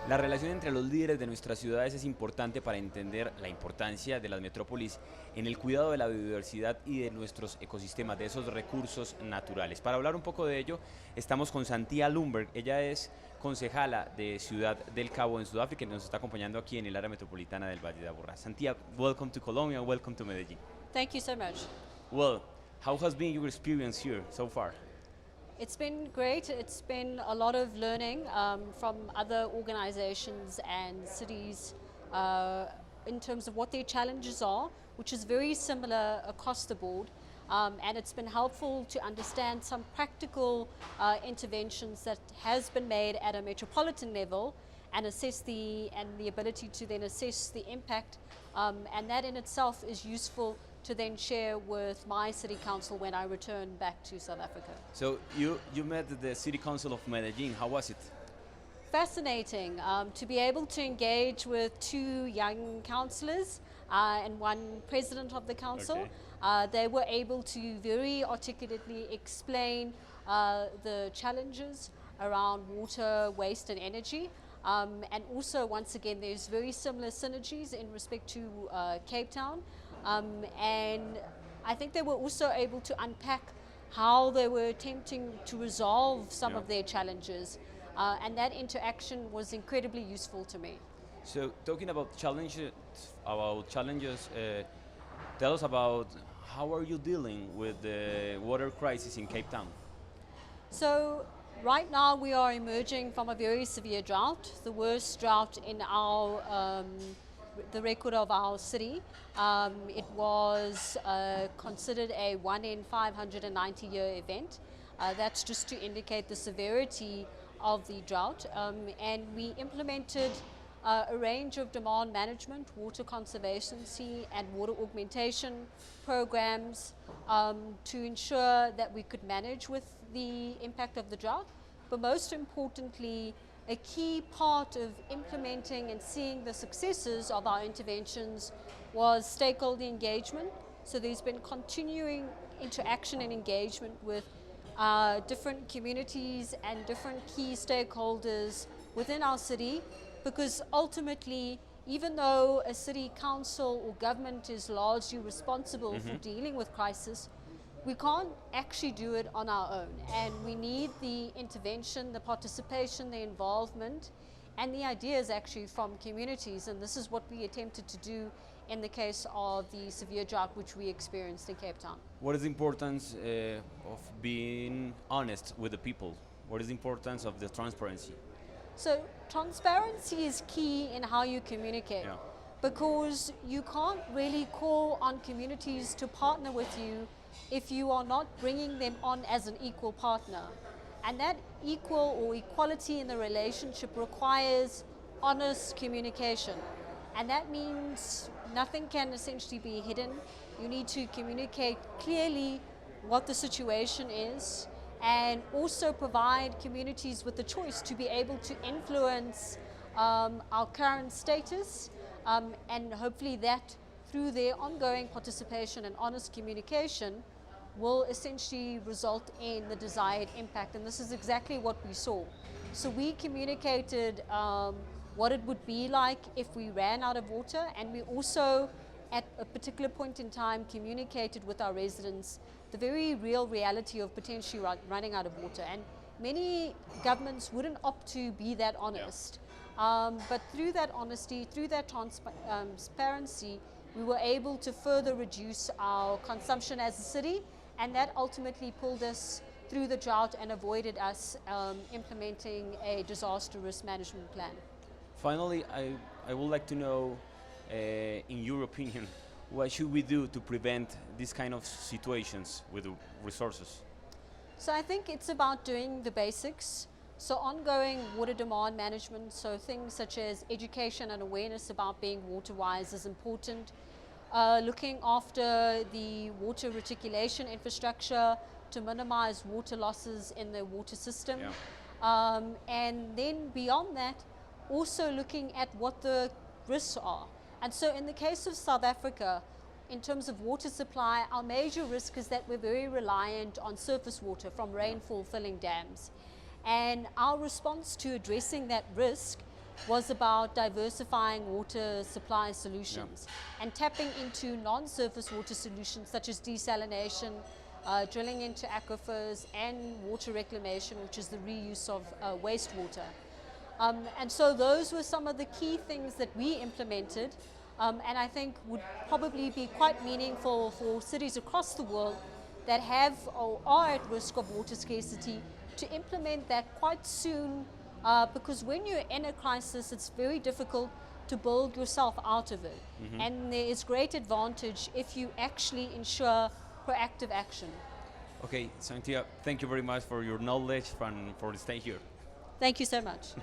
La relación entre los líderes de nuestras ciudades es importante para entender la importancia de las metrópolis en el cuidado de la biodiversidad y de nuestros ecosistemas, de esos recursos naturales. Para hablar un poco de ello, estamos con Xanthea Limberg. Ella es concejala de Ciudad del Cabo en Sudáfrica y nos está acompañando aquí en el área metropolitana del Valle de Aburrá. Xanthea, welcome to Colombia, welcome to Medellín. Thank you so much. Well, how has been your experience here so far? It's been great. It's been a lot of learning from other organizations and cities in terms of what their challenges are, which is very similar across the board. And it's been helpful to understand some practical interventions that has been made at a metropolitan level and assess the ability to then assess the impact. And that in itself is useful to then share with my city council when I return back to South Africa. So you met the City Council of Medellin. How was it? Fascinating to be able to engage with two young councillors and one president of the council. Okay. They were able to very articulately explain the challenges around water, waste and energy. And also, once again, there's very similar synergies in respect to Cape Town. And I think they were also able to unpack how they were attempting to resolve some of their challenges. And that interaction was incredibly useful to me. So talking about challenges, tell us about how are you dealing with the water crisis in Cape Town? So right now we are emerging from a very severe drought, the worst drought in our the record of our city. It was considered a 1 in 590 year event. That's just to indicate the severity of the drought. And we implemented a range of demand management, water conservancy and water augmentation programs to ensure that we could manage with the impact of the drought. But most importantly, a key part of implementing and seeing the successes of our interventions was stakeholder engagement. So there's been continuing interaction and engagement with different communities and different key stakeholders within our city, because ultimately, even though a city council or government is largely responsible for dealing with crisis, we can't actually do it on our own, and we need the intervention, the participation, the involvement, and the ideas actually from communities, and this is what we attempted to do in the case of the severe drought which we experienced in Cape Town. What is the importance of being honest with the people? What is the importance of the transparency? So transparency is key in how you communicate, because you can't really call on communities to partner with you if you are not bringing them on as an equal partner. And that equal or equality in the relationship requires honest communication. And that means nothing can essentially be hidden. You need to communicate clearly what the situation is, and also provide communities with the choice to be able to influence our current status, and hopefully that through their ongoing participation and honest communication will essentially result in the desired impact, and this is exactly what we saw. So we communicated what it would be like if we ran out of water, and we also at a particular point in time communicated with our residents the very real reality of potentially running out of water. And many governments wouldn't opt to be that honest. But through that honesty, through that transparency, we were able to further reduce our consumption as a city, and that ultimately pulled us through the drought and avoided us implementing a disaster risk management plan. Finally, I would like to know, in your opinion, what should we do to prevent these kind of situations with the resources? So I think it's about doing the basics. So ongoing water demand management, so things such as education and awareness about being water wise is important. Looking after the water reticulation infrastructure to minimize water losses in the water system. And then beyond that, also looking at what the risks are. And so in the case of South Africa, in terms of water supply, our major risk is that we're very reliant on surface water from rainfall filling dams. And our response to addressing that risk was about diversifying water supply solutions and tapping into non-surface water solutions such as desalination, drilling into aquifers, and water reclamation, which is the reuse of wastewater. And so those were some of the key things that we implemented, and I think would probably be quite meaningful for cities across the world that have or are at risk of water scarcity to implement that quite soon, because when you're in a crisis, it's very difficult to build yourself out of it. And there is great advantage if you actually ensure proactive action. Okay, Xanthea, thank you very much for your knowledge and for staying here. Thank you so much.